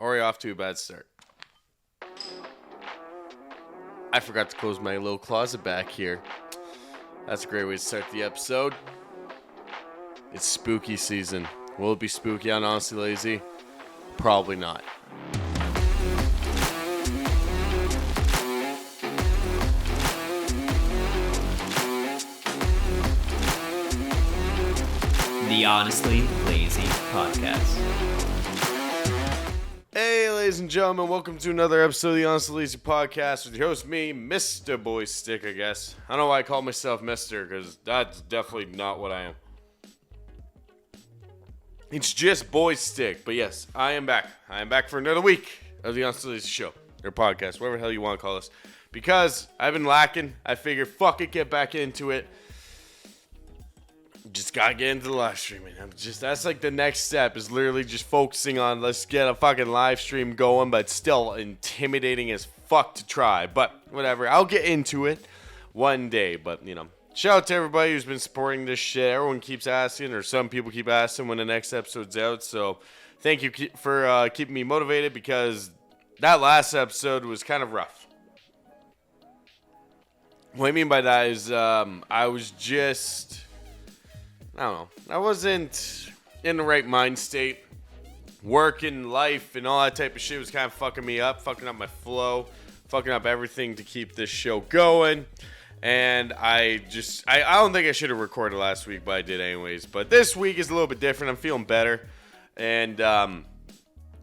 Already off to a bad start. I forgot to close my little closet back here. That's a great way to start the episode. It's spooky season. Will it be spooky on Honestly Lazy? Probably not. The Honestly Lazy Podcast. Hey, ladies and gentlemen, welcome to another episode of the Honestly Lazy Podcast with your host, me, Mr. BoyStick, I guess. I don't know why I call myself Mr., because that's definitely not what I am. It's just BoyStick, but yes, I am back. I am back for another week of the Honestly Lazy Show, or podcast, whatever the hell you want to call this. Because I've been lacking, I figured, fuck it, get back into it. Just gotta get into the live streaming. That's like the next step, is literally just focusing on let's get a fucking live stream going, but still intimidating as fuck to try. But whatever, I'll get into it one day. But you know, shout out to everybody who's been supporting this shit. Everyone keeps asking, or some people keep asking when the next episode's out. So thank you for keeping me motivated, because that last episode was kind of rough. What I mean by that is I was just... I don't know. I wasn't in the right mind state. Work and life and all that type of shit was kind of fucking me up, fucking up my flow, fucking up everything to keep this show going. And I don't think I should have recorded last week, but I did anyways. But this week is a little bit different. I'm feeling better. And,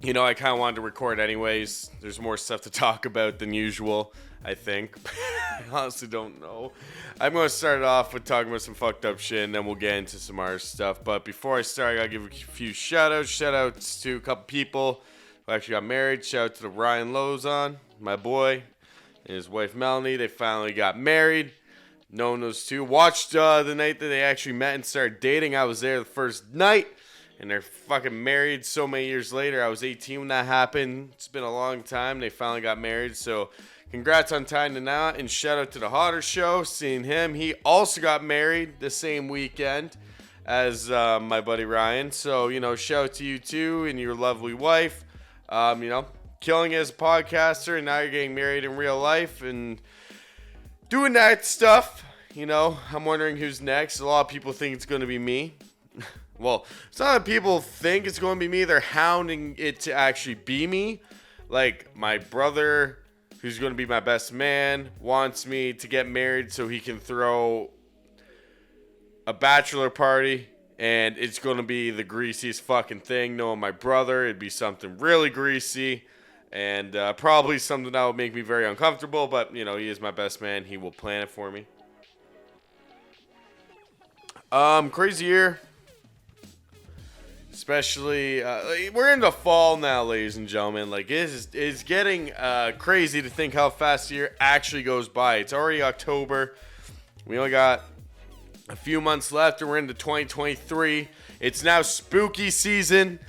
you know, I kind of wanted to record anyways. There's more stuff to talk about than usual, I think. I honestly don't know. I'm going to start it off with talking about some fucked up shit, and then we'll get into some other stuff. But before I start, I got to give a few shout-outs. Shout-outs to a couple people who actually got married. Shout-out to the Ryan Lozon, my boy, and his wife Melanie. They finally got married. Knowing those two. Watched the night that they actually met and started dating. I was there the first night, and they're fucking married so many years later. I was 18 when that happened. It's been a long time. They finally got married, so... congrats on tying the knot, and shout out to the Hotter Show, seeing him. He also got married the same weekend as my buddy Ryan. So, you know, shout out to you too and your lovely wife. You know, killing as a podcaster, and now you're getting married in real life and doing that stuff. You know, I'm wondering who's next. A lot of people think it's going to be me. Well, it's not that people think it's going to be me. They're hounding it to actually be me. Like, my brother... who's going to be my best man, wants me to get married so he can throw a bachelor party, and it's going to be the greasiest fucking thing. Knowing my brother, it'd be something really greasy, and probably something that would make me very uncomfortable, but, you know, he is my best man. He will plan it for me. Crazy year. Especially, we're in the fall now, ladies and gentlemen. Like, it's getting crazy to think how fast the year actually goes by. It's already October. We only got a few months left, and we're into 2023. It's now spooky season.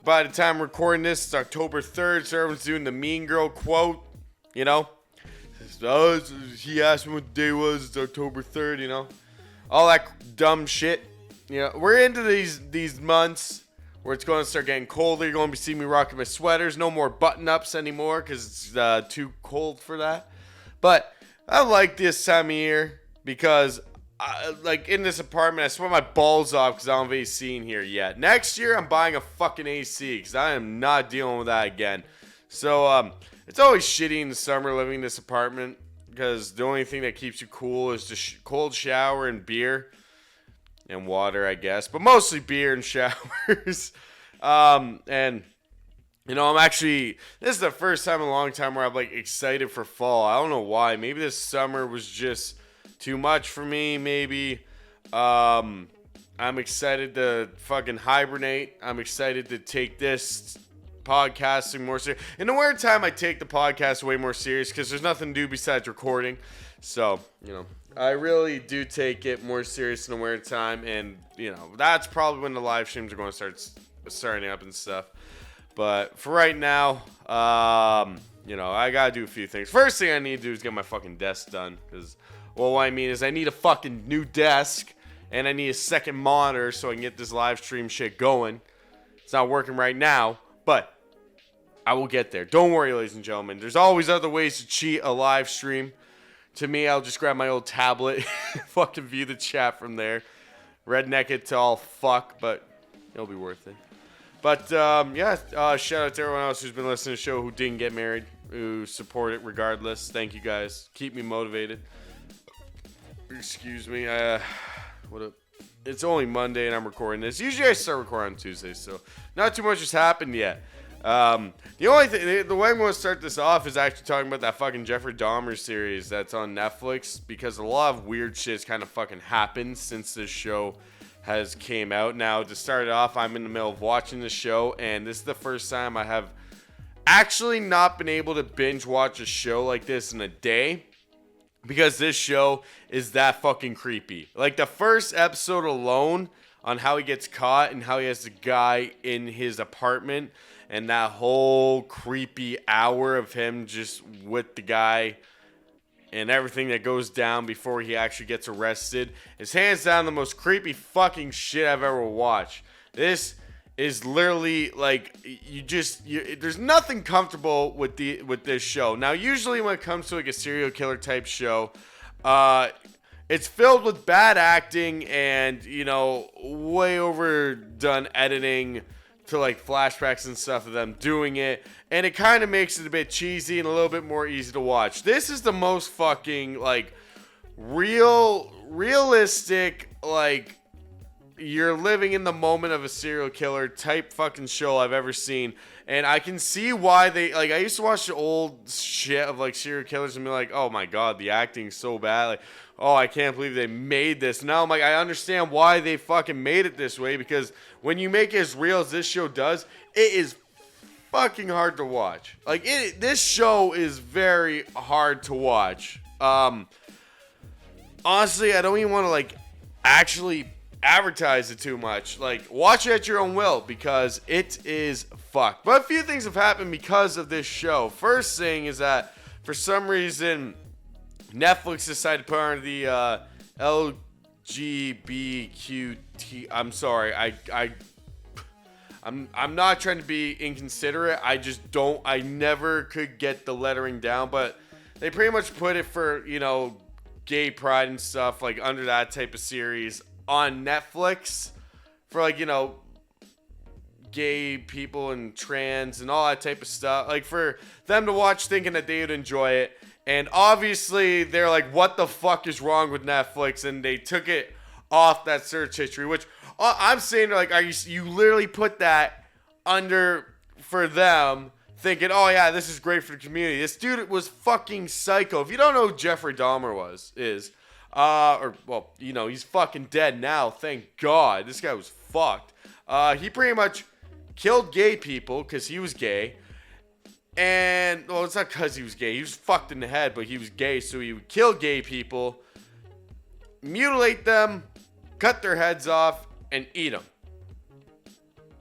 By the time we're recording this, it's October 3rd, so everyone's doing the Mean Girl quote, you know? Oh, he asked me what day was. It's October 3rd, you know? All that dumb shit. You know, we're into these months where it's going to start getting colder. You're going to be seeing me rocking my sweaters. No more button-ups anymore because it's too cold for that. But I like this time of year because, like, in this apartment, I sweat my balls off because I don't have AC in here yet. Next year, I'm buying a fucking AC because I am not dealing with that again. So, it's always shitty in the summer living in this apartment because the only thing that keeps you cool is just cold shower and beer. And water, I guess. But mostly beer and showers. And, you know, this is the first time in a long time where I'm, like, excited for fall. I don't know why. Maybe this summer was just too much for me. Maybe I'm excited to fucking hibernate. I'm excited to take this podcasting more serious. In the winter time, I take the podcast way more serious because there's nothing to do besides recording. So, you know. I really do take it more serious in the winter time, and, you know, that's probably when the live streams are going to starting up and stuff. But for right now, you know, I got to do a few things. First thing I need to do is get my fucking desk done, because, well, what I mean is I need a fucking new desk, and I need a second monitor so I can get this live stream shit going. It's not working right now, but I will get there. Don't worry, ladies and gentlemen. There's always other ways to cheat a live stream. To me, I'll just grab my old tablet, fucking view the chat from there. Redneck it to all fuck, but it'll be worth it. But, shout out to everyone else who's been listening to the show who didn't get married, who support it regardless. Thank you guys. Keep me motivated. Excuse me. It's only Monday and I'm recording this. Usually I start recording on Tuesdays, so not too much has happened yet. The only thing, the way I'm going to start this off is actually talking about that fucking Jeffrey Dahmer series that's on Netflix, because a lot of weird shit's kind of fucking happened since this show has came out. Now, to start it off, I'm in the middle of watching the show, and this is the first time I have actually not been able to binge watch a show like this in a day, because this show is that fucking creepy. Like, the first episode alone on how he gets caught and how he has the guy in his apartment, and that whole creepy hour of him just with the guy and everything that goes down before he actually gets arrested is hands down the most creepy fucking shit I've ever watched. This is literally like, there's nothing comfortable with this show. Now, usually when it comes to like a serial killer type show, it's filled with bad acting and, way overdone editing to like flashbacks and stuff of them doing it, and it kind of makes it a bit cheesy and a little bit more easy to watch. This is the most fucking like realistic, like you're living in the moment of a serial killer type fucking show I've ever seen. And I can see why they, like, I used to watch the old shit of like serial killers and be like, oh my god, the acting's so bad, like, oh, I can't believe they made this. Now I'm like, I understand why they fucking made it this way, because when you make it as real as this show does, it is fucking hard to watch. Like, this show is very hard to watch. Honestly, I don't even want to like actually advertise it too much. Like, watch it at your own will, because it is fucked. But a few things have happened because of this show. First thing is that for some reason Netflix decided to put on the LGBTQ. I'm sorry, I'm not trying to be inconsiderate. I never could get the lettering down, but they pretty much put it for, gay pride and stuff, like under that type of series on Netflix for like, gay people and trans and all that type of stuff, like for them to watch thinking that they would enjoy it. And obviously they're like, what the fuck is wrong with Netflix? And they took it off that search history, which I'm saying, like, you literally put that under for them thinking, oh yeah, this is great for the community. This dude was fucking psycho. If you don't know who Jeffrey Dahmer is, he's fucking dead now, thank God. This guy was fucked. He pretty much killed gay people because he was gay. And, well, it's not because he was gay. He was fucked in the head, but he was gay, so he would kill gay people, mutilate them, cut their heads off, and eat them.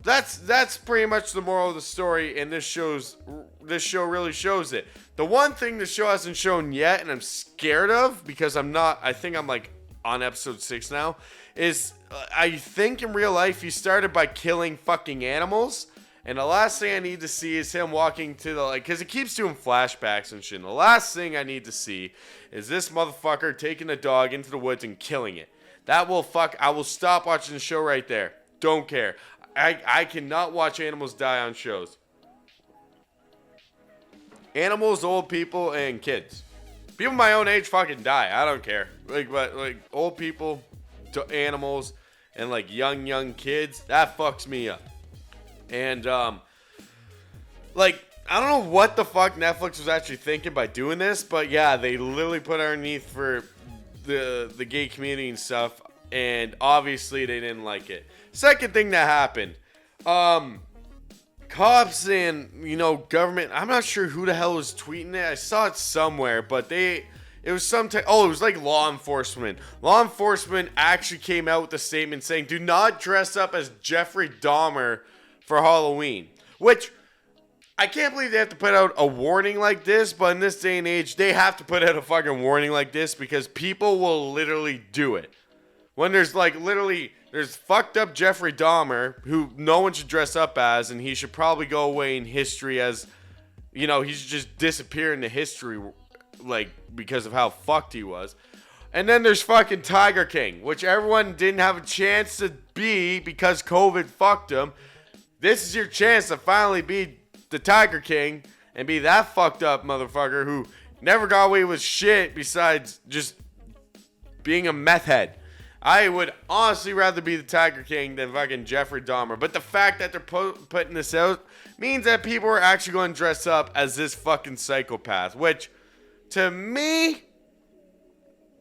That's pretty much the moral of the story, and this show really shows it. The one thing the show hasn't shown yet, and I'm scared of, because I think I'm like on episode 6 now, is I think in real life he started by killing fucking animals. And the last thing I need to see is him walking to the, like, because it keeps doing flashbacks and shit. And the last thing I need to see is this motherfucker taking a dog into the woods and killing it. I will stop watching the show right there. Don't care. I cannot watch animals die on shows. Animals, old people, and kids. People my own age fucking die. I don't care. But old people, to animals, and like young kids, that fucks me up. And, I don't know what the fuck Netflix was actually thinking by doing this, but yeah, they literally put underneath for the gay community and stuff, and obviously they didn't like it. Second thing that happened, cops and, government, I'm not sure who the hell was tweeting it. I saw it somewhere, but it was it was like law enforcement. Law enforcement actually came out with a statement saying, do not dress up as Jeffrey Dahmer for Halloween, which I can't believe they have to put out a warning like this, but in this day and age, they have to put out a fucking warning like this because people will literally do it. When there's like literally there's fucked up Jeffrey Dahmer, who no one should dress up as, and he should probably go away in history as, you know, he should just disappear into history, like, because of how fucked he was. And then there's fucking Tiger King, which everyone didn't have a chance to be because COVID fucked him. This is your chance to finally be the Tiger King and be that fucked up motherfucker who never got away with shit besides just being a meth head. I would honestly rather be the Tiger King than fucking Jeffrey Dahmer. But the fact that they're putting this out means that people are actually going to dress up as this fucking psychopath. Which, to me,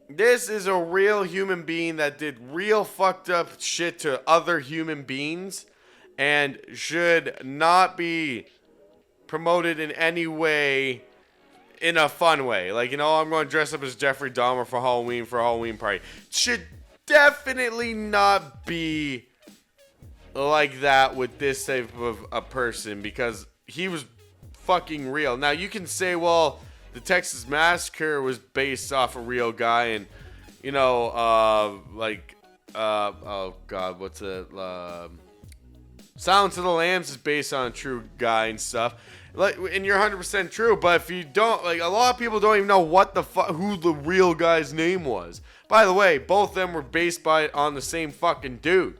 this is a real human being that did real fucked up shit to other human beings and should not be promoted in any way in a fun way. Like, you know, I'm going to dress up as Jeffrey Dahmer for Halloween party. Should definitely not be like that with this type of a person because he was fucking real. Now, you can say, well, the Texas Massacre was based off a real guy and, you know, oh God, what's it? Silence of the Lambs is based on a true guy and stuff. Like, and you're 100% true, but if you don't, like, a lot of people don't even know what the fuck, who the real guy's name was. By the way, both of them were based on the same fucking dude.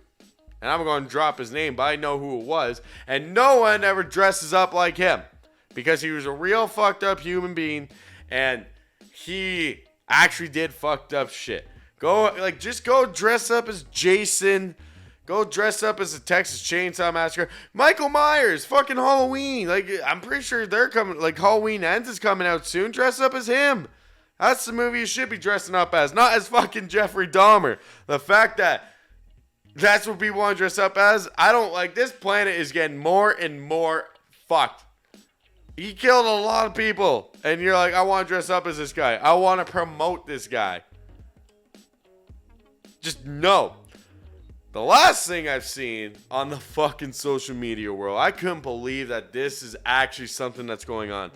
And I'm going to drop his name, but I know who it was. And no one ever dresses up like him. Because he was a real fucked up human being. And he actually did fucked up shit. Just go dress up as Jason. Go dress up as the Texas Chainsaw Massacre. Michael Myers, fucking Halloween. Like, I'm pretty sure they're coming. Like, Halloween Ends is coming out soon. Dress up as him. That's the movie you should be dressing up as. Not as fucking Jeffrey Dahmer. The fact that that's what people want to dress up as. I don't like. This planet is getting more and more fucked. He killed a lot of people. And you're like, I want to dress up as this guy. I want to promote this guy. Just no. The last thing I've seen on the fucking social media world, I couldn't believe that this is actually something that's going on.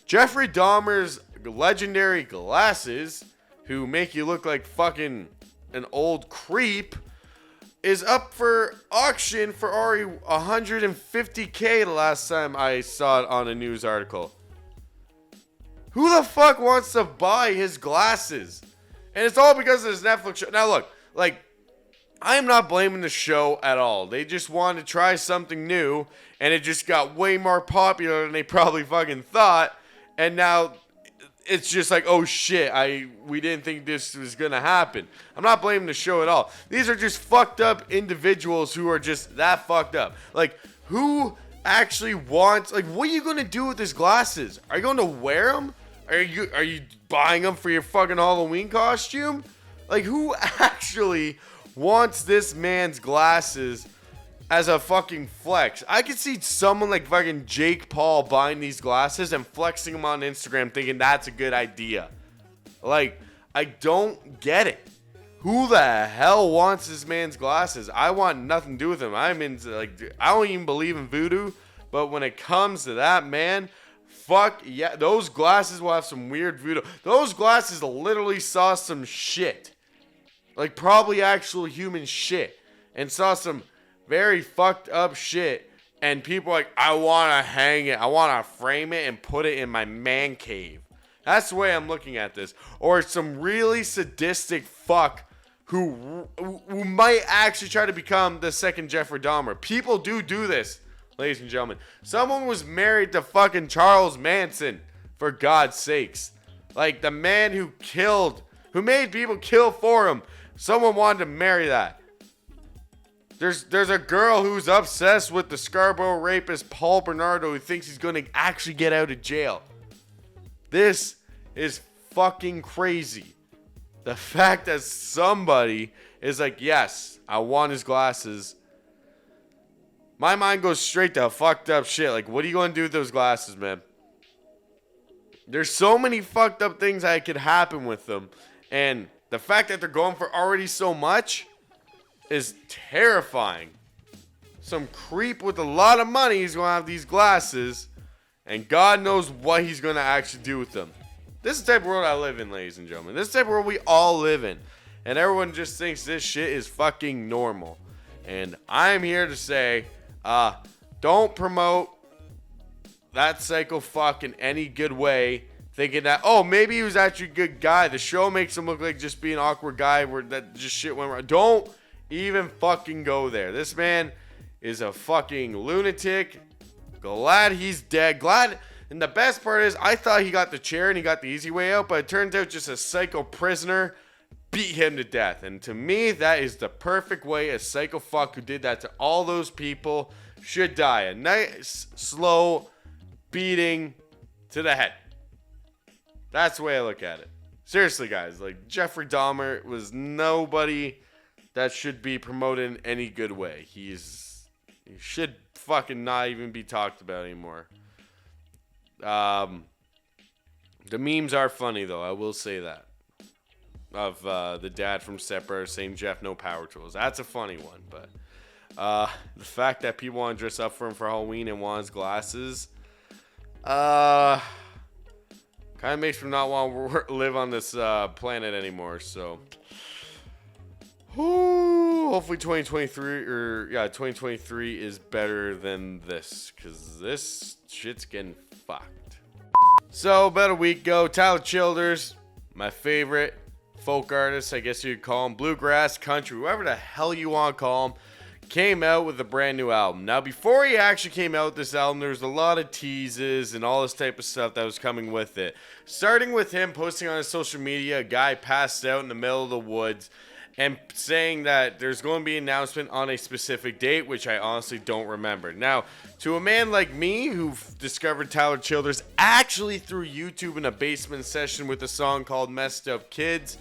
Jeffrey Dahmer's legendary glasses, who make you look like fucking an old creep, is up for auction for already $150K the last time I saw it on a news article. Who the fuck wants to buy his glasses? And it's all because of this Netflix show. Now look, like, I am not blaming the show at all. They just wanted to try something new, and it just got way more popular than they probably fucking thought. And now it's just like, oh shit, we didn't think this was gonna happen. I'm not blaming the show at all. These are just fucked up individuals who are just that fucked up. Like, who actually wants? Like, what are you gonna do with his glasses? Are you gonna wear them? Are you buying them for your fucking Halloween costume? Like, who actually wants this man's glasses as a fucking flex? I could see someone like fucking Jake Paul buying these glasses and flexing them on Instagram thinking that's a good idea. Like, I don't get it. Who the hell wants this man's glasses? I want nothing to do with him. I'm into, like, I don't even believe in voodoo, but when it comes to that, man, fuck yeah, those glasses will have some weird voodoo. Those glasses literally saw some shit. Like, probably actual human shit. And saw some very fucked up shit. And people are like, I want to hang it. I want to frame it and put it in my man cave. That's the way I'm looking at this. Or some really sadistic fuck who might actually try to become the second Jeffrey Dahmer. People do this, ladies and gentlemen. Someone was married to fucking Charles Manson, for God's sakes. Like, the man who made people kill for him. Someone wanted to marry that. There's a girl who's obsessed with the Scarborough rapist Paul Bernardo who thinks he's going to actually get out of jail. This is fucking crazy. The fact that somebody is like, yes, I want his glasses. My mind goes straight to fucked up shit. Like, what are you going to do with those glasses, man? There's so many fucked up things that could happen with them. And the fact that they're going for already so much is terrifying. Some creep with a lot of money is going to have these glasses, and God knows what he's going to actually do with them. This is the type of world I live in, ladies and gentlemen. This is the type of world we all live in. And everyone just thinks this shit is fucking normal. And I'm here to say, don't promote that psycho fuck in any good way, thinking that, oh, maybe he was actually a good guy. The show makes him look like just being an awkward guy where that just shit went wrong. Don't even fucking go there. This man is a fucking lunatic. Glad he's dead. And the best part is, I thought he got the chair and he got the easy way out, but it turns out just a psycho prisoner beat him to death. And to me, that is the perfect way a psycho fuck who did that to all those people should die. A nice, slow beating to the head. That's the way I look at it. Seriously, guys, like, Jeffrey Dahmer was nobody that should be promoted in any good way. He should fucking not even be talked about anymore. The memes are funny, though. I will say that. Of the dad from Sepper saying, Jeff, no power tools. That's a funny one. But the fact that people want to dress up for him for Halloween and want his glasses, kind of makes me not want to live on this planet anymore. So, hopefully 2023 is better than this, because this shit's getting fucked. So, about a week ago, Tyler Childers, my favorite folk artist, I guess you'd call him, bluegrass, country, whatever the hell you want to call him, came out with a brand new album. Now, before he actually came out with this album, there was a lot of teases and all this type of stuff that was coming with it. Starting with him posting on his social media, a guy passed out in the middle of the woods, and saying that there's going to be an announcement on a specific date, which I honestly don't remember. Now, to a man like me, who discovered Tyler Childers actually through YouTube in a basement session with a song called Messed Up Kids,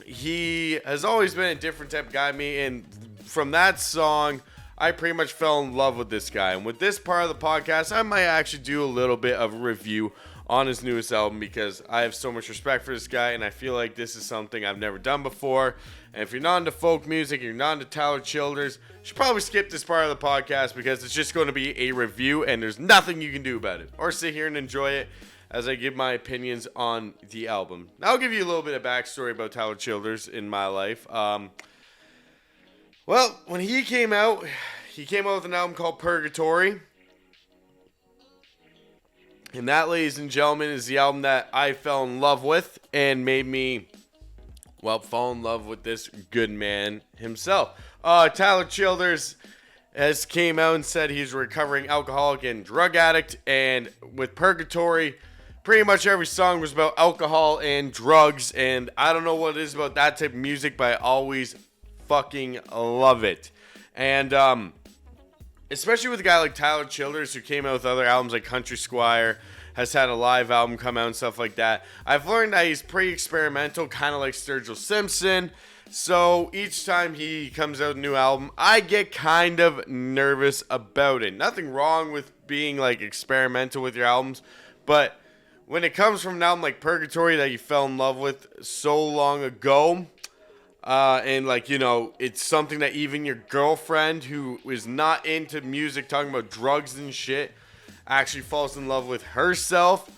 he has always been a different type of guy to me, and from that song, I pretty much fell in love with this guy. And with this part of the podcast, I might actually do a little bit of a review on his newest album, because I have so much respect for this guy, and I feel like this is something I've never done before. And if you're not into folk music, you're not into Tyler Childers, you should probably skip this part of the podcast, because it's just going to be a review and there's nothing you can do about it, or sit here and enjoy it as I give my opinions on the album. Now, I'll give you a little bit of backstory about Tyler Childers in my life. Well, when he came out with an album called Purgatory. And that, ladies and gentlemen, is the album that I fell in love with and made me, well, fall in love with this good man himself. Tyler Childers has came out and said he's a recovering alcoholic and drug addict. And with Purgatory, pretty much every song was about alcohol and drugs. And I don't know what it is about that type of music, but I always fucking love it. And, especially with a guy like Tyler Childers, who came out with other albums like Country Squire, has had a live album come out and stuff like that. I've learned that he's pretty experimental, kind of like Sturgill Simpson. So each time he comes out with a new album, I get kind of nervous about it. Nothing wrong with being like experimental with your albums, but when it comes from an album like Purgatory that you fell in love with so long ago, and like, you know, it's something that even your girlfriend who is not into music, talking about drugs and shit, actually falls in love with herself.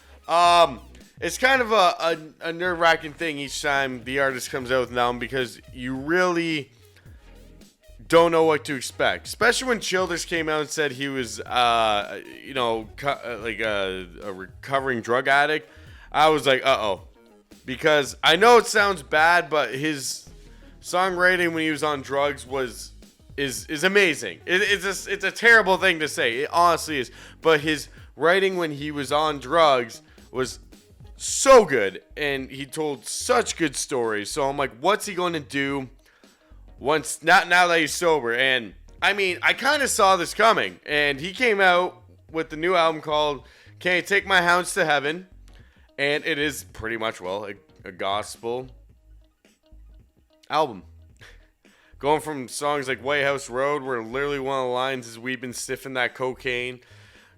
It's kind of a nerve-wracking thing each time the artist comes out with an album, because you really don't know what to expect. Especially when Childers came out and said he was, like a recovering drug addict. I was like, uh-oh. Because I know it sounds bad, but his songwriting when he was on drugs is amazing. It's a terrible thing to say. It honestly is. But his writing when he was on drugs was so good, and he told such good stories. So I'm like, what's he going to do now that he's sober? And I mean, I kind of saw this coming, and he came out with the new album called Can You Take My Hounds to Heaven? And it is pretty much, well, a gospel album. Going from songs like White House Road, where literally one of the lines is we've been stiffing that cocaine.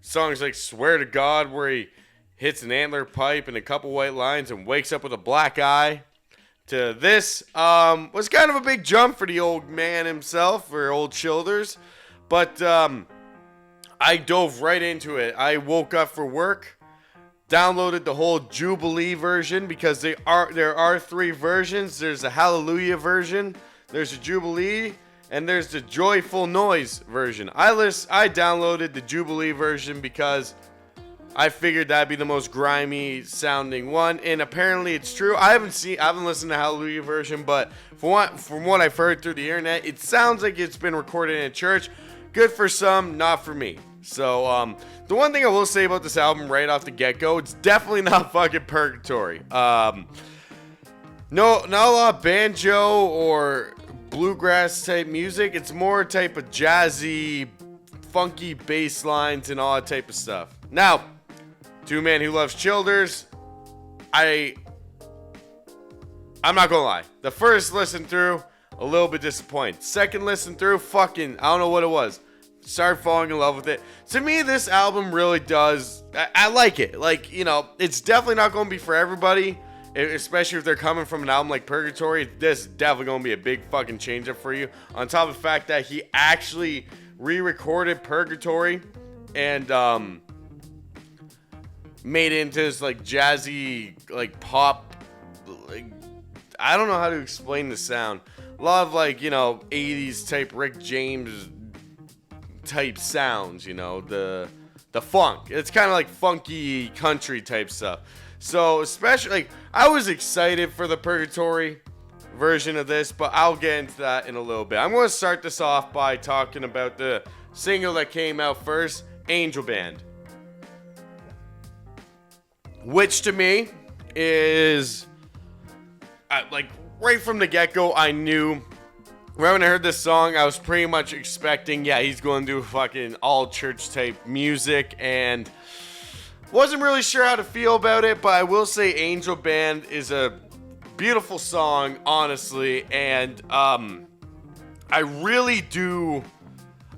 Songs like Swear to God, where he hits an antler pipe and a couple white lines and wakes up with a black eye. To this was kind of a big jump for the old man himself, or old Childers. But I dove right into it. I woke up for work, downloaded the whole Jubilee version, because there are three versions. There's a Hallelujah version, there's a Jubilee, and there's the Joyful Noise version. I downloaded the Jubilee version because I figured that'd be the most grimy sounding one, and apparently it's true. I haven't listened to the Hallelujah version, but from what I've heard through the internet, it sounds like it's been recorded in a church. Good for some, not for me. So, the one thing I will say about this album right off the get-go, it's definitely not fucking Purgatory. No, not a lot of banjo or bluegrass type music. It's more type of jazzy, funky bass lines and all that type of stuff. Now, to a man who loves Childers, I'm not gonna lie. The first listen through, a little bit disappointed. Second listen through, I don't know what it was. Started falling in love with it. To me, this album really does. I like it. Like, it's definitely not going to be for everybody, especially if they're coming from an album like Purgatory. This is definitely going to be a big fucking change up for you. On top of the fact that he actually re-recorded Purgatory and made it into this like jazzy, like pop. Like, I don't know how to explain the sound. A lot of like 80s type Rick James type sounds, the funk. It's kind of like funky country type stuff. So especially, like, I was excited for the Purgatory version of this, but I'll get into that in a little bit. I'm going to start this off by talking about the single that came out first, Angel Band, which to me is like right from the get-go, I knew. Right when I heard this song, I was pretty much expecting, he's going to do fucking all church type music, and wasn't really sure how to feel about it, but I will say Angel Band is a beautiful song, honestly, and I really do,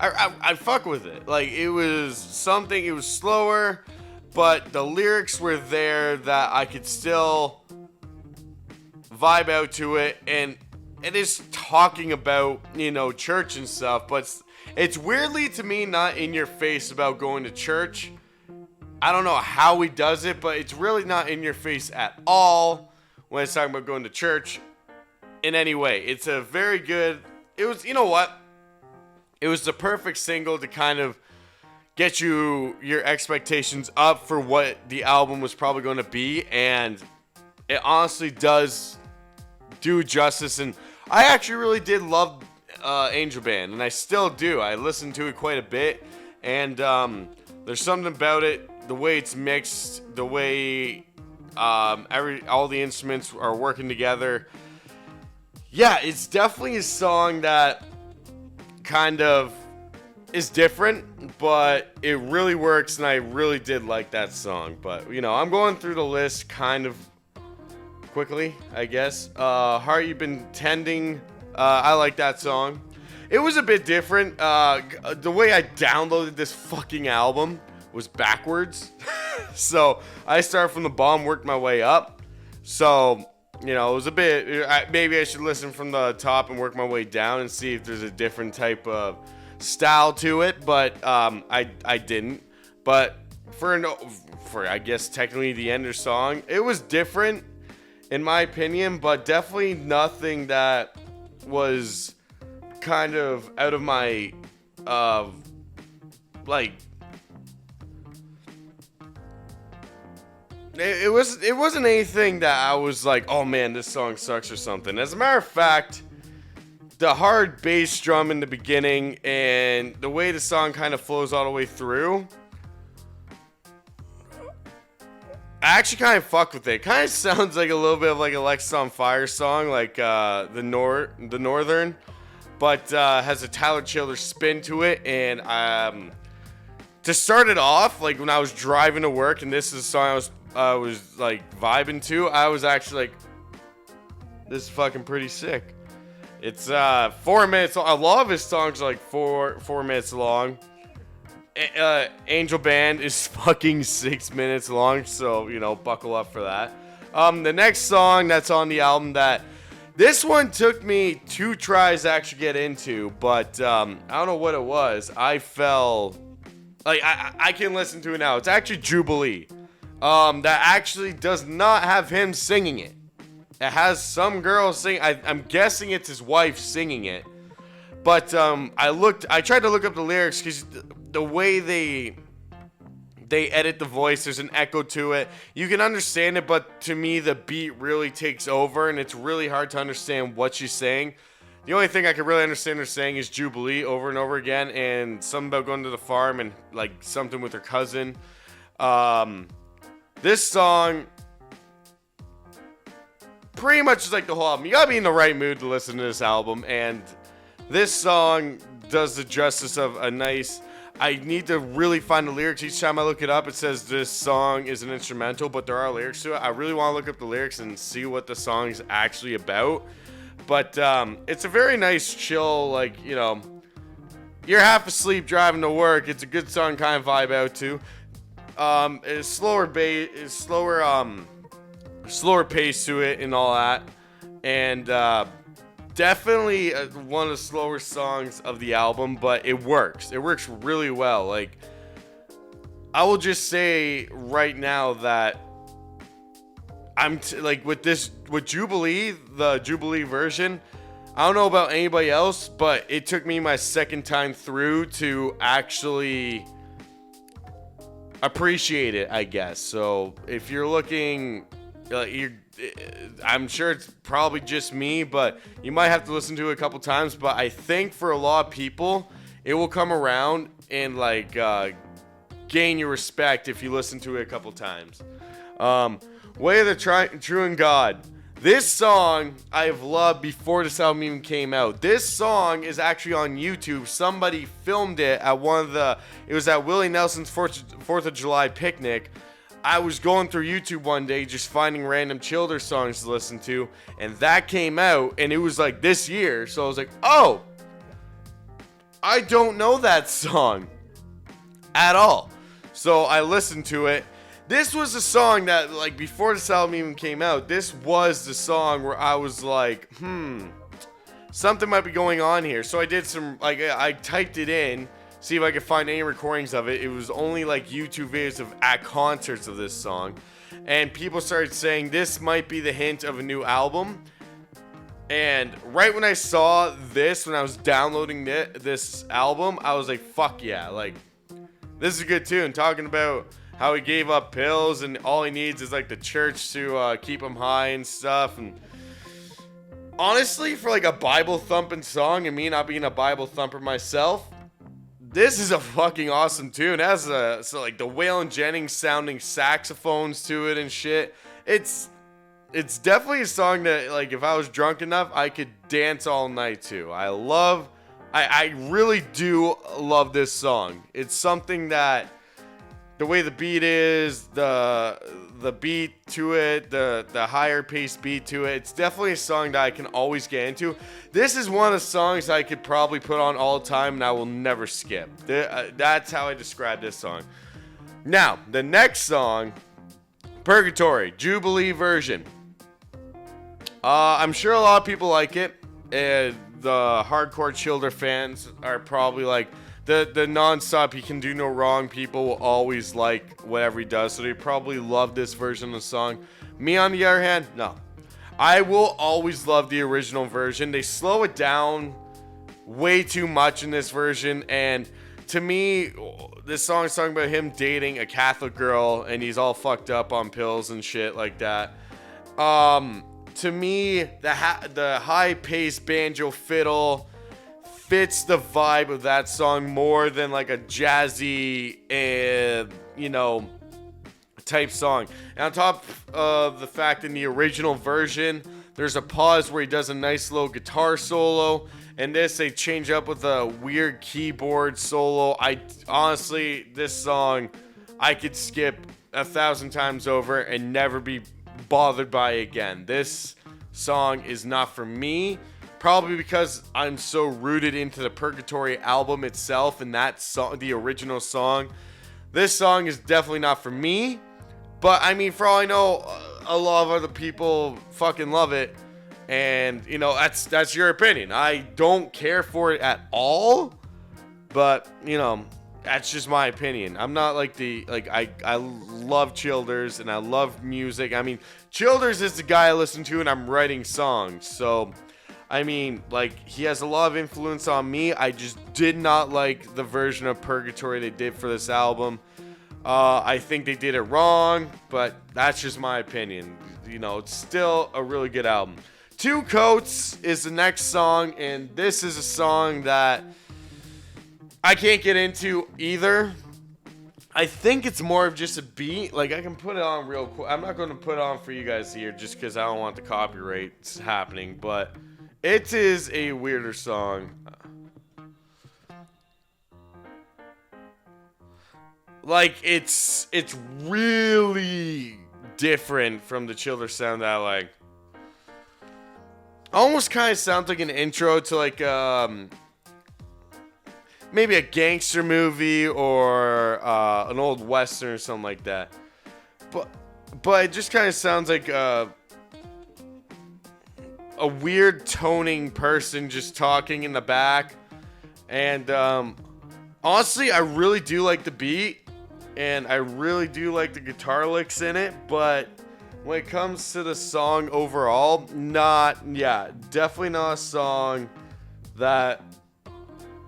I fuck with it. Like, it was slower, but the lyrics were there that I could still vibe out to it, and it is talking about, church and stuff, but it's weirdly to me not in your face about going to church. I don't know how he does it, but it's really not in your face at all when it's talking about going to church in any way. It's a very good, it was the perfect single to kind of get your expectations up for what the album was probably going to be, and it honestly does do justice. And I actually really did love Angel Band, and I still do. I listen to it quite a bit, and there's something about it, the way it's mixed, the way all the instruments are working together. Yeah, it's definitely a song that kind of is different, but it really works, and I really did like that song. But I'm going through the list kind of quickly, I guess. Heart You've Been Tending, I like that song. It was a bit different. The way I downloaded this fucking album was backwards. So I started from the bottom, worked my way up. So, it was a bit, maybe I should listen from the top and work my way down and see if there's a different type of style to it. But I didn't. But for I guess technically the Ender song, it was different in my opinion, but definitely nothing that was kind of out of my, it wasn't anything that I was like, oh man, this song sucks or something. As a matter of fact, the hard bass drum in the beginning and the way the song kind of flows all the way through, I actually kind of fuck with it. It kind of sounds like a little bit of like Alexis on Fire song, like the Northern, but has a Tyler Childers spin to it. And to start it off, like when I was driving to work, and this is a song I was like vibing to, I was actually like, this is fucking pretty sick. It's 4 minutes. A lot of his songs are like four minutes long. Angel Band is fucking 6 minutes long, so buckle up for that. The next song that's on the album, that this one took me 2 tries to actually get into, but I don't know what it was. I fell, like, I can listen to it now. It's actually Jubilee. That actually does not have him singing it. It has some girl sing. I'm guessing it's his wife singing it. But I tried to look up the lyrics because the way they edit the voice, there's an echo to it. You can understand it, but to me, the beat really takes over, and it's really hard to understand what she's saying. The only thing I can really understand her saying is Jubilee over and over again, and something about going to the farm and like something with her cousin. This song pretty much is like the whole album. You gotta be in the right mood to listen to this album, and this song does the justice of a nice... I need to really find the lyrics. Each time I look it up, it says this song is an instrumental, but there are lyrics to it. I really want to look up the lyrics and see what the song is actually about. But it's a very nice, chill, like, you know, you're half asleep driving to work. It's a good song, kind of vibe out to. It's slower bass, slower pace to it and all that. And definitely one of the slower songs of the album, but it works. It works really well. Like, I will just say right now that with Jubilee, the Jubilee version, I don't know about anybody else, but it took me my second time through to actually appreciate it, I guess. So if you're looking, I'm sure it's probably just me, but you might have to listen to it a couple times. But I think for a lot of people, it will come around and like gain your respect if you listen to it a couple times. Way of the True and God. This song I have loved before this album even came out. This song is actually on YouTube. Somebody filmed it at it was at Willie Nelson's 4th of July picnic. I was going through YouTube one day just finding random Childer songs to listen to, and that came out, and it was like this year, so I was like, oh, I don't know that song at all. So I listened to it. This was a song that, like, before this album even came out, this was the song where I was like, something might be going on here. So I did some, like, I typed it in, see if I could find any recordings of it. It was only, like, YouTube videos at concerts of this song. And people started saying this might be the hint of a new album. And right when I saw this, when I was downloading this album, I was like, fuck yeah. Like, this is a good tune. Talking about how he gave up pills and all he needs is like the church to keep him high and stuff. And honestly, for like a Bible thumping song, and me not being a Bible thumper myself, this is a fucking awesome tune. It has like the Waylon Jennings sounding saxophones to it and shit. It's definitely a song that, like, if I was drunk enough, I could dance all night to. I really do love this song. It's something that, the way the beat is, the beat to it, the higher paced beat to it, it's definitely a song that I can always get into. This is one of the songs I could probably put on all the time and I will never skip. That's how I describe this song. Now, the next song, Purgatory, Jubilee version. I'm sure a lot of people like it. The hardcore Childer fans are probably like, the non-stop, he can do no wrong people will always like whatever he does, so they probably love this version of the song. Me, on the other hand, no. I will always love the original version. They slow it down way too much in this version, and to me, this song is talking about him dating a Catholic girl, and he's all fucked up on pills and shit like that. To me, the high-paced banjo fiddle fits the vibe of that song more than like a jazzy, type song. And on top of the fact, in the original version, there's a pause where he does a nice little guitar solo. And this, they change up with a weird keyboard solo. Honestly, this song, I could skip 1,000 times over and never be bothered by it again. This song is not for me. Probably because I'm so rooted into the Purgatory album itself and that song, the original song. This song is definitely not for me. But I mean, for all I know, a lot of other people fucking love it. And, that's your opinion. I don't care for it at all. But, that's just my opinion. I'm not like I love Childers and I love music. I mean, Childers is the guy I listen to and I'm writing songs. So, I mean, like, he has a lot of influence on me. I just did not like the version of Purgatory they did for this album. I think they did it wrong, but that's just my opinion. You know, it's still a really good album. Two Coats is the next song, and this is a song that I can't get into either. I think it's more of just a beat. Like, I can put it on real quick. I'm not going to put it on for you guys here just because I don't want the copyrights happening, but it is a weirder song. Like, it's really different from the Childer sound that I like. Almost kind of sounds like an intro to like maybe a gangster movie or an old western or something like that. But it just kind of sounds like a weird toning person just talking in the back. And honestly, I really do like the beat. And I really do like the guitar licks in it. But when it comes to the song overall, definitely not a song that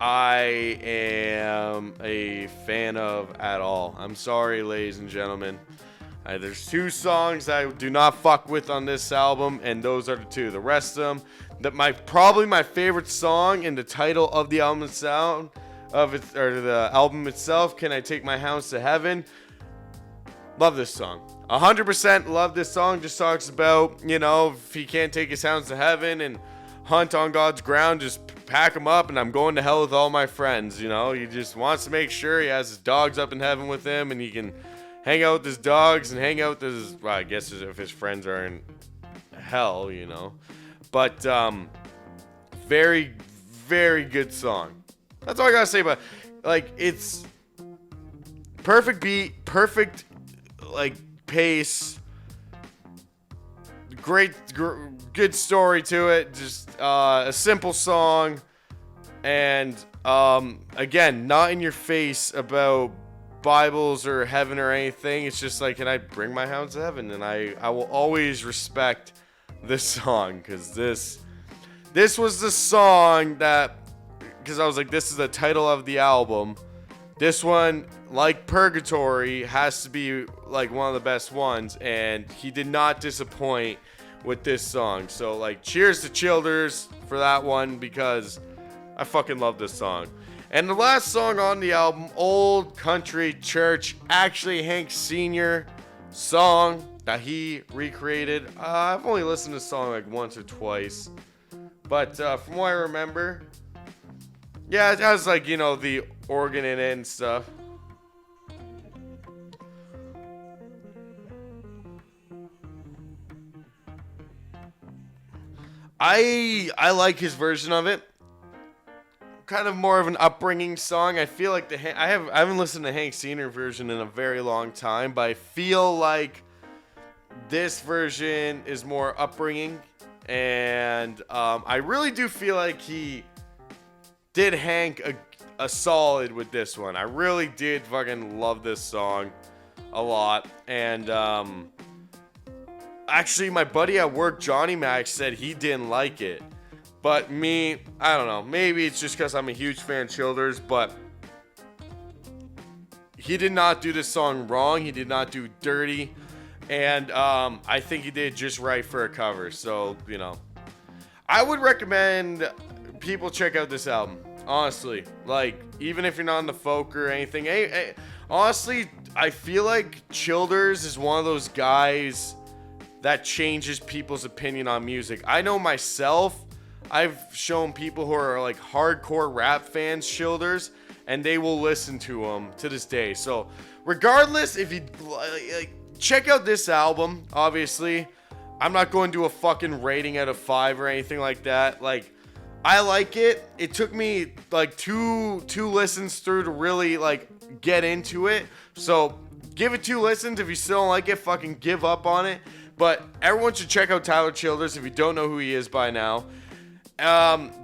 I am a fan of at all. I'm sorry, ladies and gentlemen. There's two songs I do not fuck with on this album, and those are the two. The rest of them, probably my favorite song and the title of the album the album itself, Can I Take My Hounds to Heaven? Love this song. 100% love this song. Just talks about, you know, if he can't take his hounds to heaven and hunt on God's ground, just pack him up and I'm going to hell with all my friends. You know, he just wants to make sure he has his dogs up in heaven with him and he can hang out with his dogs and hang out with his, well, I guess if his friends are in hell, you know. But very, very good song. That's all I gotta say about it. Like, it's perfect beat, perfect like pace, good story to it. Just a simple song, and again, not in your face about Bibles or heaven or anything. It's just like, can I bring my hounds to heaven? And I will always respect this song because this was the song that, because I was like, this is the title of the album. This one, like Purgatory, has to be like one of the best ones, and he did not disappoint with this song. So like, cheers to Childers for that one because I fucking love this song. And the last song on the album, Old Country Church, actually Hank Sr. song that he recreated. I've only listened to this song like once or twice, but from what I remember, yeah, it has like, you know, the organ in it and stuff. I like his version of it. Kind of more of an upbringing song. I feel like I haven't listened to Hank Sr. version in a very long time, but I feel like this version is more upbringing, and I really do feel like he did Hank a solid with this one. I really did fucking love this song a lot. And actually, my buddy at work, Johnny Mac, said he didn't like it. But me, I don't know. Maybe it's just because I'm a huge fan of Childers, but he did not do this song wrong. He did not do dirty. And I think he did just right for a cover. So, you know, I would recommend people check out this album. Honestly, like, even if you're not into folk or anything, honestly, I feel like Childers is one of those guys that changes people's opinion on music. I know myself, I've shown people who are like hardcore rap fans Childers, and they will listen to him to this day. So regardless, if you like, check out this album. Obviously, I'm not going to do a fucking rating out of 5 or anything like that. Like, I like it. It took me like two listens through to really like get into it. So give it 2 listens. If you still don't like it, fucking give up on it. But everyone should check out Tyler Childers if you don't know who he is by now.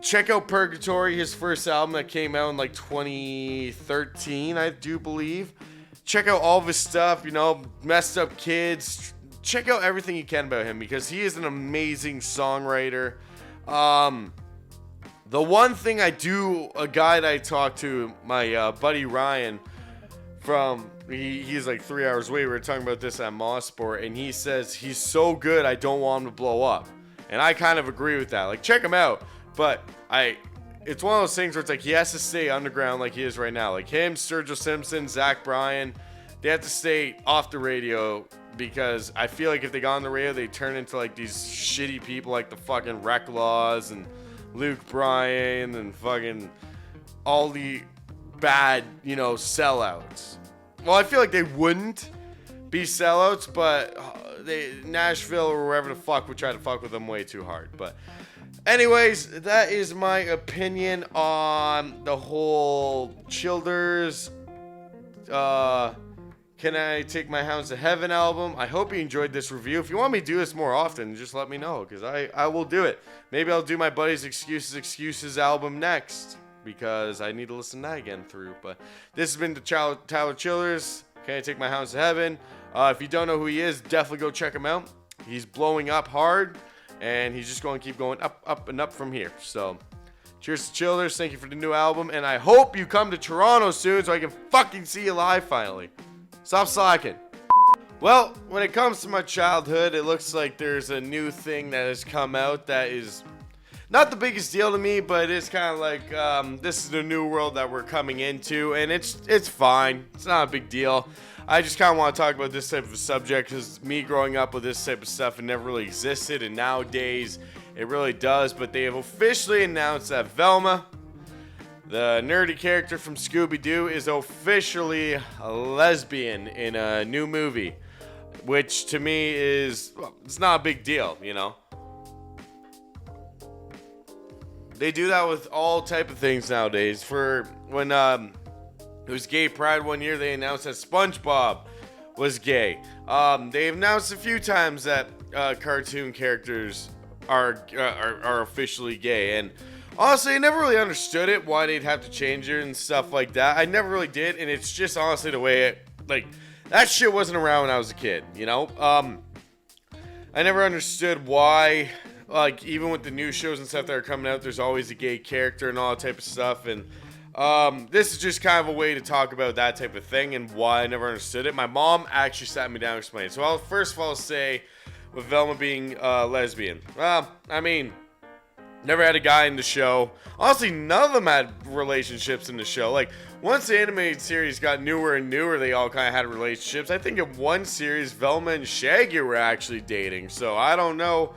Check out Purgatory, his first album that came out in like 2013, I do believe. Check out all of his stuff, Messed Up Kids. Check out everything you can about him because he is an amazing songwriter. The one thing a guy that I talked to, my buddy Ryan, he's like 3 hours away. We were talking about this at Mossport, and he says he's so good, I don't want him to blow up. And I kind of agree with that. Like, check him out. But it's one of those things where it's like he has to stay underground like he is right now. Like him, Sturgill Simpson, Zach Bryan, they have to stay off the radio because I feel like if they got on the radio, they turn into like these shitty people like the fucking Wreck Laws and Luke Bryan and fucking all the bad, sellouts. Well, I feel like they wouldn't be sellouts, but Nashville or wherever the fuck would try to fuck with them way too hard. But anyways, that is my opinion on the whole Childers Can I Take My Hounds to Heaven album. I hope you enjoyed this review. If you want me to do this more often, just let me know because I will do it. Maybe I'll do my buddy's Excuses album next because I need to listen to that again through. But this has been the Tyler Childers. Can I Take My Hounds to Heaven? If you don't know who he is, definitely go check him out. He's blowing up hard, and he's just going to keep going up, up, and up from here. So, cheers to Childers. Thank you for the new album, and I hope you come to Toronto soon so I can fucking see you live finally. Stop slacking. Well, when it comes to my childhood, it looks like there's a new thing that has come out that is not the biggest deal to me, but it's kind of like this is the new world that we're coming into, and it's fine. It's not a big deal. I just kind of want to talk about this type of a subject because me growing up with this type of stuff, it never really existed, and nowadays it really does. But they have officially announced that Velma, the nerdy character from Scooby-Doo, is officially a lesbian in a new movie, which to me is, well, it's not a big deal, They do that with all type of things nowadays. For when it was Gay Pride one year, they announced that SpongeBob was gay. They've announced a few times that cartoon characters are officially gay, and honestly, I never really understood it, why they'd have to change it and stuff like that. I never really did, and it's just honestly the way that shit wasn't around when I was a kid, I never understood why. Like, even with the new shows and stuff that are coming out, there's always a gay character and all that type of stuff. And this is just kind of a way to talk about that type of thing and why I never understood it. My mom actually sat me down and explained it. So I'll first of all say, with Velma being lesbian. Well, I mean, never had a guy in the show. Honestly, none of them had relationships in the show. Like, once the animated series got newer and newer, they all kind of had relationships. I think in one series, Velma and Shaggy were actually dating. So I don't know.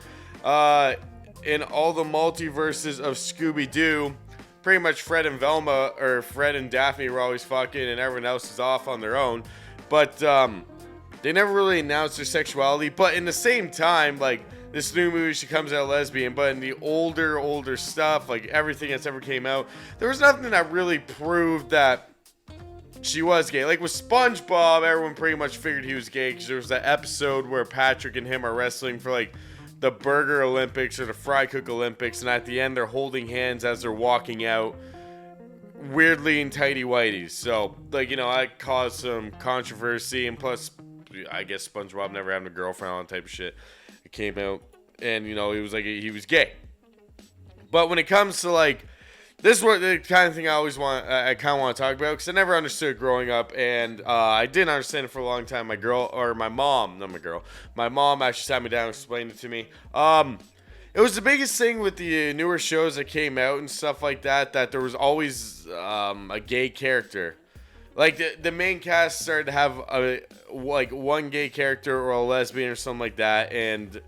In all the multiverses of Scooby-Doo, pretty much Fred and Velma, or Fred and Daphne were always fucking and everyone else is off on their own. But, they never really announced their sexuality. But in the same time, like, this new movie, she comes out lesbian. But in the older stuff, like everything that's ever came out, there was nothing that really proved that she was gay. Like with SpongeBob, everyone pretty much figured he was gay because there was that episode where Patrick and him are wrestling for, like, the Burger Olympics or the Fry Cook Olympics, and at the end they're holding hands as they're walking out, weirdly in tighty whities. So, like, that caused some controversy, and plus, I guess SpongeBob never having a girlfriend, all that type of shit. It came out, and he was like, he was gay. But when it comes to, like, this is what the kind of thing I kind of want to talk about, because I never understood growing up, and I didn't understand it for a long time. My mom actually sat me down and explained it to me. It was the biggest thing with the newer shows that came out and stuff like that there was always a gay character. Like, the main cast started to have one gay character or a lesbian or something like that, and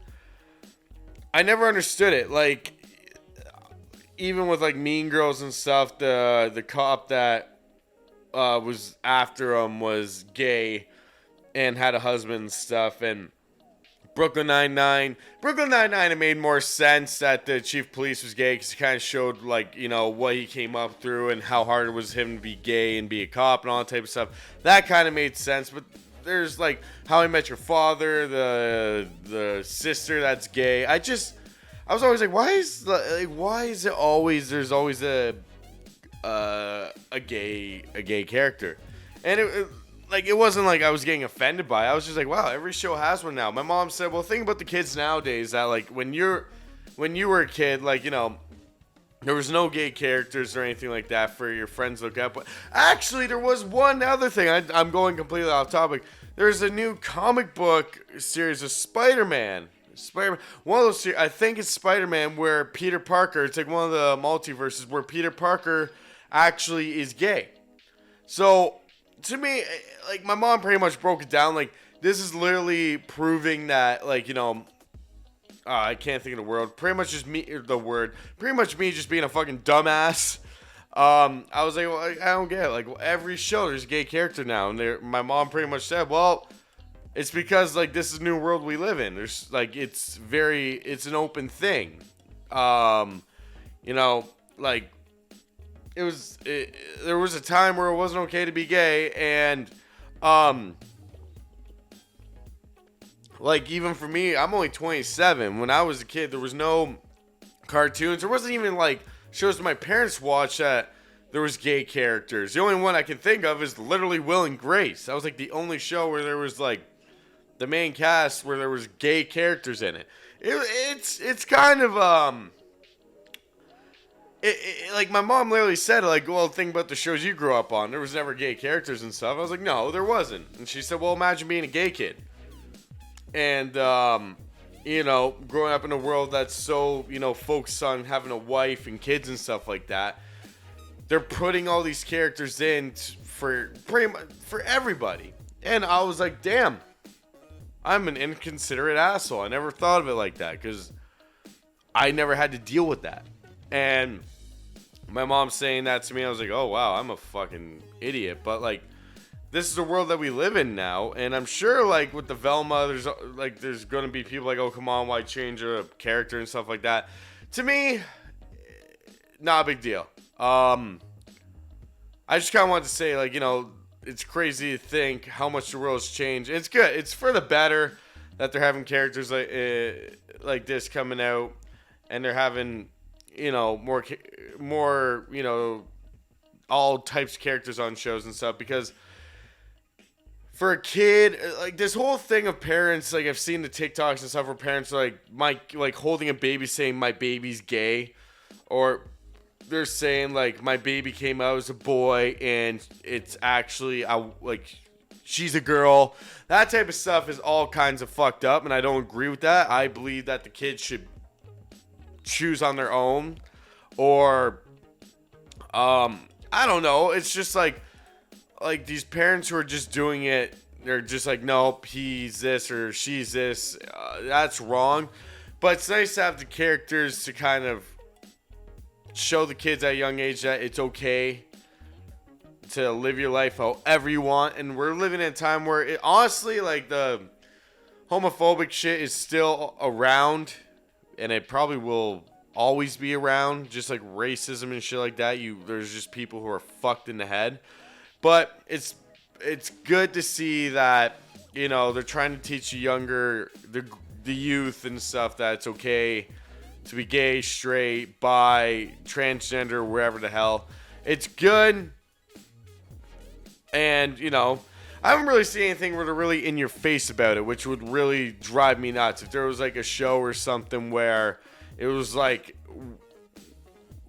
I never understood it. Like, even with, like, Mean Girls and stuff, the cop that was after him was gay and had a husband and stuff. And Brooklyn Nine-Nine, it made more sense that the chief of police was gay because he kind of showed, like, what he came up through and how hard it was him to be gay and be a cop and all that type of stuff. That kind of made sense. But there's, like, How I Met Your Father, the sister that's gay. I was always like, why is it always there's always a gay character, and it wasn't like I was getting offended by it. I was just like, wow, every show has one now. My mom said, well, think about the kids nowadays that like when you were a kid, like, you know, there was no gay characters or anything like that for your friends to look at. But actually, there was one other thing. I'm going completely off topic. There's a new comic book series of Spider-Man. One of those, I think it's Spider-Man, where Peter Parker, it's like one of the multiverses where Peter Parker actually is gay. So, to me, like, my mom pretty much broke it down. Like, this is literally proving that, like, you know, I can't think of the word. Pretty much just me, pretty much me just being a fucking dumbass. I was like, well, I don't get it. Like, every show there's a gay character now. And my mom pretty much said, well, it's because, like, this is the new world we live in. There's, like, it's an open thing. You know, like, there was a time where it wasn't okay to be gay, and, like, even for me, I'm only 27. When I was a kid, there was no cartoons. There wasn't even, like, shows my parents watched that there was gay characters. The only one I can think of is literally Will and Grace. That was, like, the only show where there was, like, the main cast where there was gay characters in it. It's kind of, like, my mom literally said, like, well, think about the shows you grew up on. There was never gay characters and stuff. I was like, no, there wasn't. And she said, well, imagine being a gay kid. And, you know, growing up in a world that's so, you know, focused on having a wife and kids and stuff like that. They're putting all these characters in for pretty much for everybody. And I was like, damn, I'm an inconsiderate asshole. I never thought of it like that because I never had to deal with that. And my mom saying that to me, I was like, oh, wow, I'm a fucking idiot. But, like, this is the world that we live in now. And I'm sure, like, with the Velma, there's going to be people like, oh, come on, why change a character and stuff like that. To me, not a big deal. I just kind of wanted to say, like, you know, it's crazy to think how much the world's changed. It's good. It's for the better that they're having characters like this coming out, and they're having, you know, more, you know, all types of characters on shows and stuff. Because for a kid, like, this whole thing of parents, like, I've seen the TikToks and stuff where parents are like holding a baby saying my baby's gay, or they're saying, like, my baby came out as a boy and it's actually like she's a girl. That type of stuff is all kinds of fucked up, and I don't agree with that. I believe that the kids should choose on their own, or I don't know. It's just like these parents who are just doing it, they're just like, nope, he's this or she's this. That's wrong. But it's nice to have the characters to kind of show the kids at a young age that it's okay to live your life however you want. And we're living in a time where honestly, like, the homophobic shit is still around, and it probably will always be around, just like racism and shit like that. There's just people who are fucked in the head. But it's good to see that, you know, they're trying to teach the youth and stuff that it's okay to be gay, straight, bi, transgender, wherever the hell. It's good. And, you know, I haven't really seen anything where they're really in your face about it, which would really drive me nuts. If there was, like, a show or something where it was, like,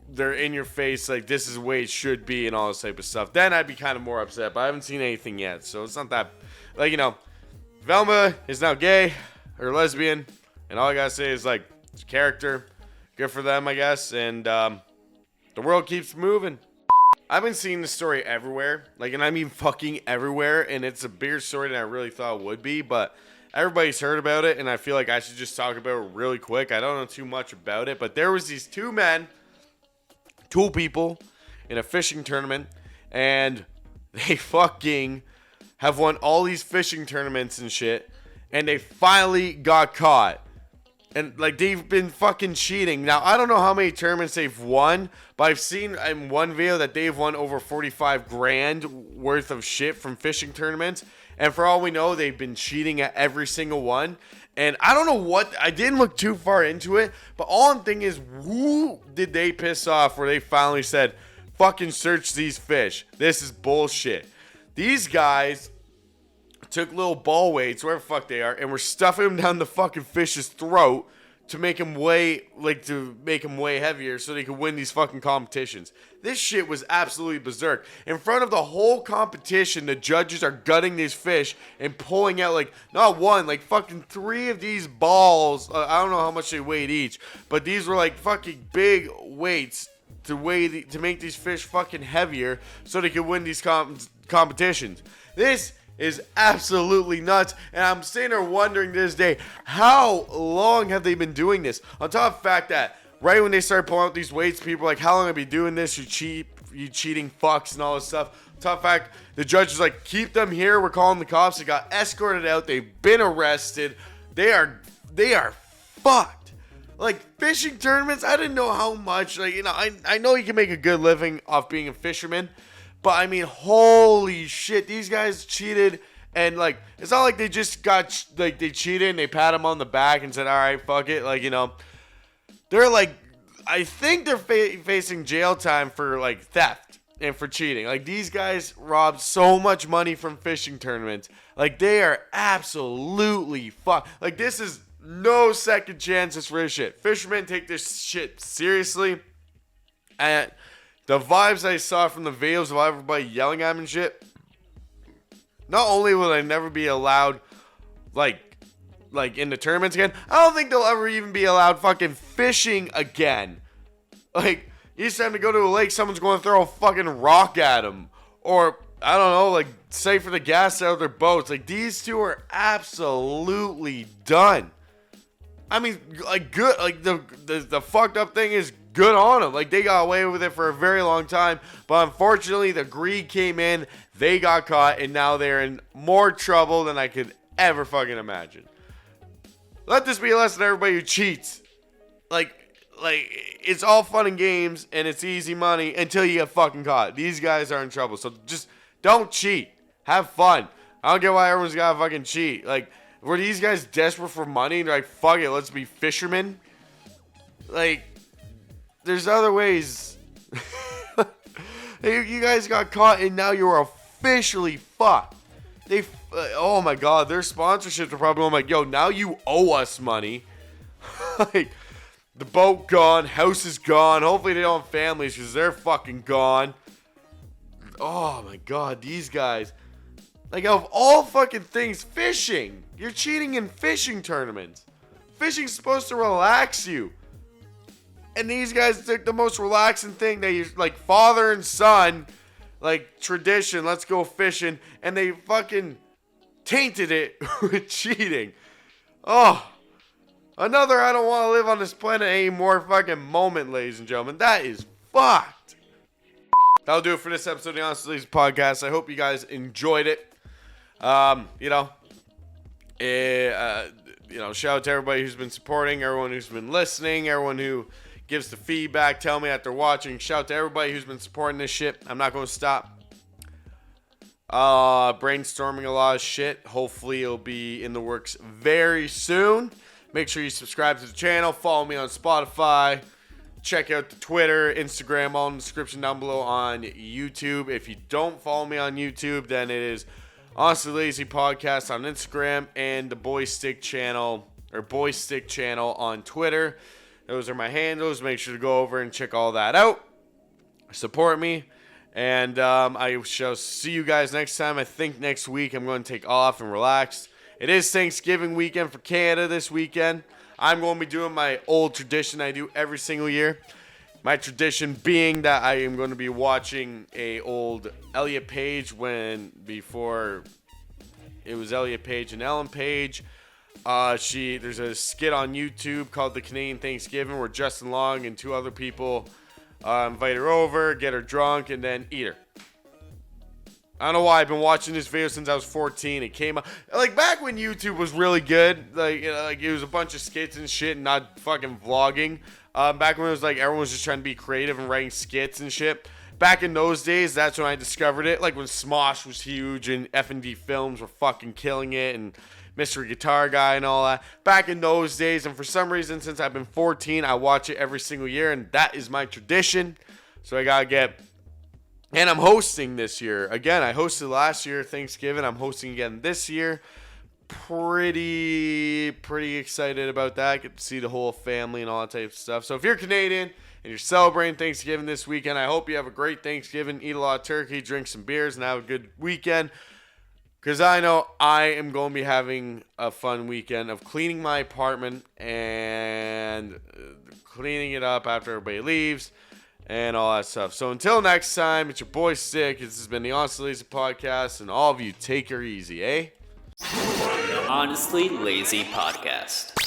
they're in your face, like, this is the way it should be and all this type of stuff, then I'd be kind of more upset. But I haven't seen anything yet, so it's not that, like, you know, Velma is now gay or lesbian, and all I gotta say is, like, it's a character. Good for them, I guess. And the world keeps moving. I've been seeing this story everywhere. Like, and I mean fucking everywhere. And it's a bigger story than I really thought it would be. But everybody's heard about it. And I feel like I should just talk about it really quick. I don't know too much about it. But there was these two people in a fishing tournament. And they fucking have won all these fishing tournaments and shit. And they finally got caught. And, like, they've been fucking cheating. Now, I don't know how many tournaments they've won, but I've seen in one video that they've won over 45 grand worth of shit from fishing tournaments. And for all we know, they've been cheating at every single one. And I don't know what, I didn't look too far into it, but all I'm thinking is, who did they piss off where they finally said, fucking search these fish. This is bullshit. These guys took little ball weights, wherever the fuck they are, and were stuffing them down the fucking fish's throat to make him way heavier so they could win these fucking competitions. This shit was absolutely berserk. In front of the whole competition, the judges are gutting these fish and pulling out, like, not one, like fucking 3 of these balls. I don't know how much they weighed each, but these were like fucking big weights to make these fish fucking heavier so they could win these competitions. This is absolutely nuts, and I'm sitting there wondering to this day, how long have they been doing this? On top of the fact that right when they started pulling out these weights, people were like, how long have you been doing this? You cheating fucks and all this stuff. On top of the fact, the judge was like, keep them here, we're calling the cops. They got escorted out, they've been arrested. They are fucked. Like, fishing tournaments, I didn't know how much, like, you know, I know you can make a good living off being a fisherman. But, I mean, holy shit, these guys cheated, and, like, it's not like they just got, like, they cheated and they pat them on the back and said, all right, fuck it, like, you know. They're, like, I think they're facing jail time for, like, theft and for cheating. Like, these guys robbed so much money from fishing tournaments. Like, they are absolutely fucked. Like, this is no second chances for this shit. Fishermen take this shit seriously, and the vibes I saw from the videos of everybody yelling at him and shit, not only will they never be allowed, like in the tournaments again, I don't think they'll ever even be allowed fucking fishing again. Like, each time to go to a lake, someone's going to throw a fucking rock at them. Or, I don't know, like, say for the gas out of their boats. Like, these two are absolutely done. I mean, like, good, like, the fucked up thing is, good on them. Like, they got away with it for a very long time, but unfortunately the greed came in, they got caught, and now they're in more trouble than I could ever fucking imagine. Let this be a lesson to everybody who cheats. Like it's all fun and games and it's easy money until you get fucking caught. These guys are in trouble, so just don't cheat. Have fun. I don't get why everyone's gotta fucking cheat. Like, were these guys desperate for money? They're like, fuck it, let's be fishermen. Like, there's other ways. You guys got caught and now you're officially fucked. Oh my god, their sponsorships are probably like, yo, now you owe us money. Like, the boat gone, house is gone. Hopefully they don't have families because they're fucking gone. Oh my god, these guys. Like, of all fucking things, fishing. You're cheating in fishing tournaments. Fishing's supposed to relax you. And these guys took the most relaxing thing that you, like, father and son, like, tradition, let's go fishing, and they fucking tainted it with cheating. Oh, another I don't want to live on this planet anymore fucking moment, ladies and gentlemen. That is fucked. That'll do it for this episode of the Honestly Lazy Podcast. I hope you guys enjoyed it. Shout out to everybody who's been supporting, everyone who's been listening, everyone who gives the feedback, tell me after watching. Shout out to everybody who's been supporting this shit. I'm not going to stop brainstorming a lot of shit. Hopefully it'll be in the works very soon. Make sure you subscribe to the channel. Follow me on Spotify. Check out the Twitter, Instagram, all in the description down below on YouTube. If you don't follow me on YouTube, then it is Honestly Lazy Podcast on Instagram and the BoyStick channel on Twitter. Those are my handles. Make sure to go over and check all that out. Support me. And I shall see you guys next time. I think next week I'm going to take off and relax. It is Thanksgiving weekend for Canada this weekend. I'm going to be doing my old tradition I do every single year. My tradition being that I am going to be watching a old Elliot Page before it was Elliot Page and Ellen Page. There's a skit on YouTube called The Canadian Thanksgiving where Justin Long and 2 other people invite her over, get her drunk, and then eat her. I don't know why I've been watching this video since I was 14. It came out like back when YouTube was really good. Like it was a bunch of skits and shit, and not fucking vlogging. Back when it was like everyone was just trying to be creative and writing skits and shit. back in those days, that's when I discovered it. Like when Smosh was huge and F&D Films were fucking killing it and Mystery Guitar Guy and all that. Back in those days, and for some reason, since I've been 14, I watch it every single year, and that is my tradition. So I gotta get... And I'm hosting this year. Again, I hosted last year, Thanksgiving. I'm hosting again this year. Pretty excited about that. Get to see the whole family and all that type of stuff. So if you're Canadian and you're celebrating Thanksgiving this weekend, I hope you have a great Thanksgiving. Eat a lot of turkey, drink some beers, and have a good weekend. Because I know I am going to be having a fun weekend of cleaning my apartment and cleaning it up after everybody leaves and all that stuff. So until next time, it's your boy Stick. This has been the Honestly Lazy Podcast, and all of you take her easy, eh? Honestly Lazy Podcast.